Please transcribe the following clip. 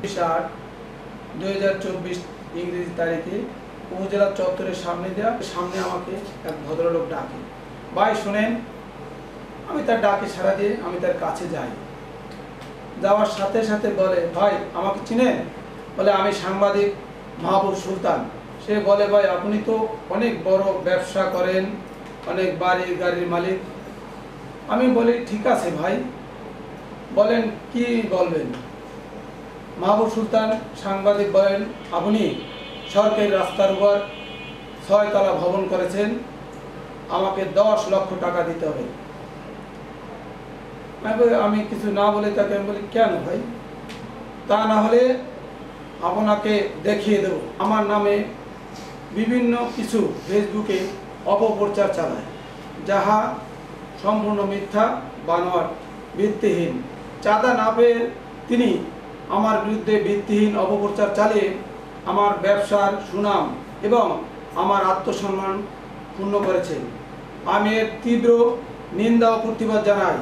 8/2024 ইংরেজি তারিখে উপজেলা চত্বরের সামনে আমাকে এক ভদ্রলোক ডাকে, ভাই শোনেন। আমি তার ডাকে সাড়া দিয়ে আমি তার কাছে যাই। যাওয়ার সাথে সাথে বলে, ভাই আমাকে চিনেন? বলে, আমি সাংবাদিক মাহবুব সুলতান। সে বলে, ভাই আপনি তো অনেক বড় ব্যবসা করেন, অনেক বাড়ি গাড়ির মালিক। আমি বলি, ঠিক আছে ভাই, বলেন কি বলবেন। মাহবুব সুলতান সাংবাদিক বলেন, আপনি সরকারি রাস্তার উপর 6 তলা ভবন করেছেন, আমাকে 10 লক্ষ টাকা দিতে হবে। আমি কিছু না বলে তাকে আমি বলি, কেন ভাই? তা না হলে আপনাকে দেখিয়ে দেব। আমার নামে বিভিন্ন কিছু ফেসবুকে অপপ্রচার চালায়, যাহা সম্পূর্ণ মিথ্যা, বানোয়াট, ভিত্তিহীন। চাঁদা না পেয়ে তিনি আমার বিরুদ্ধে ভিত্তিহীন অপপ্রচার চালিয়ে আমার ব্যবসার সুনাম এবং আমার আত্মসম্মান ক্ষুণ্ণ করেছেন। আমি এর তীব্র নিন্দা ও প্রতিবাদ জানাই।